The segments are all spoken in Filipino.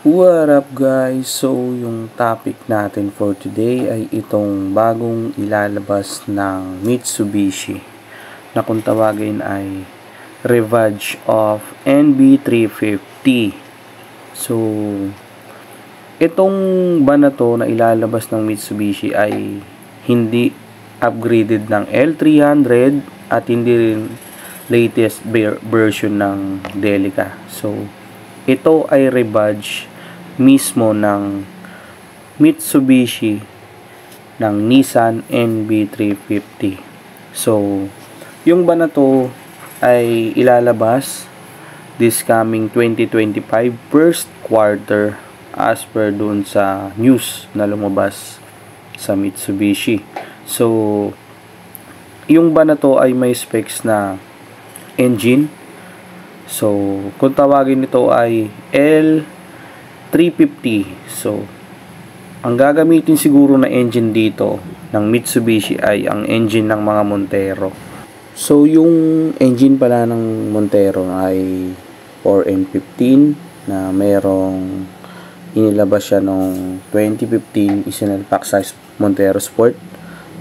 What up guys? So yung topic natin for today ay itong bagong ilalabas ng Mitsubishi na kung tawagin ay Revenge of NB350. So itong van na to na ilalabas ng Mitsubishi ay hindi upgraded ng L300 at hindi rin latest version ng Delica. So ito ay rebadge mismo ng Mitsubishi ng Nissan NB350. So, yung ba na to ay ilalabas this coming 2025 first quarter as per dun sa news na lumabas sa Mitsubishi. So, yung ba na to ay may specs na engine. So, kung tawagin nito ay L350. So, ang gagamitin siguro na engine dito ng Mitsubishi ay ang engine ng mga Montero. So, yung engine pala ng Montero ay 4N15 na merong inilabas siya noong 2015 isinalpak sa Montero Sport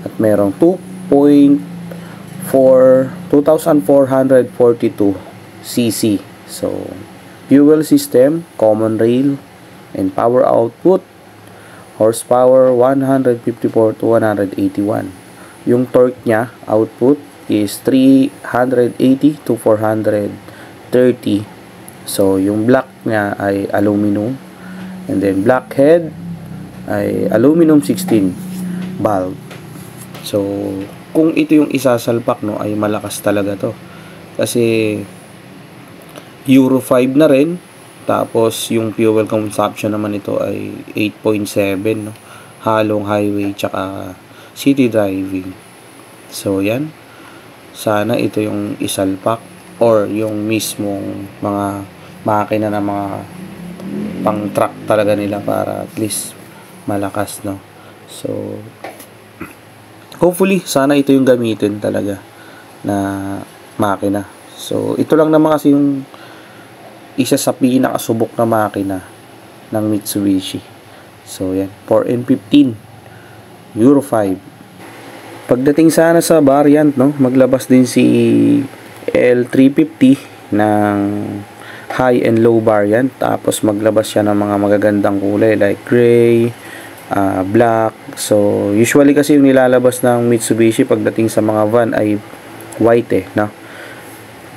at merong 2,442 cc. So, fuel system, common rail, and power output, horsepower 154 to 181. Yung torque niya, output, is 380 to 430. So, yung black niya ay aluminum. And then, black head ay aluminum 16 valve. So, kung ito yung isasalpak, no, ay malakas talaga to. Kasi, Euro 5 na rin. Tapos, yung fuel consumption naman ito ay 8.7, no? Halong highway, tsaka city driving. So, yan. Sana ito yung isalpak or yung mismong mga makina na mga pang truck talaga nila para at least malakas, no? So, hopefully, sana ito yung gamitin talaga na makina. So, ito lang naman kasi yung isa sa pinakasubok na makina ng Mitsubishi. So, yan. 4N15. Euro 5. Pagdating sana sa variant, no, maglabas din si L350 ng high and low variant. Tapos, maglabas siya ng mga magagandang kulay like gray, black. So, usually kasi yung nilalabas ng Mitsubishi pagdating sa mga van ay white no?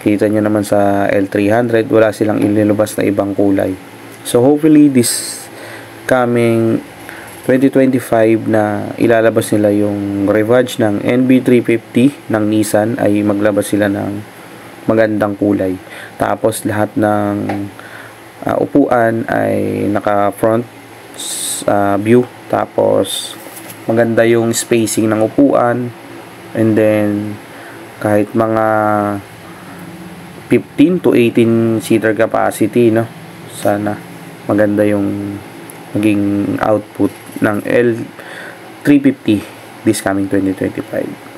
Kita nyo naman sa L300, wala silang inilabas na ibang kulay. So, hopefully, this coming 2025 na ilalabas nila yung Revenge ng NB350 ng Nissan ay maglabas sila ng magandang kulay. Tapos, lahat ng upuan ay naka-front view. Tapos, maganda yung spacing ng upuan. And then, kahit mga 15 to 18 seater capacity, no? Sana maganda yung maging output ng L350 this coming 2025.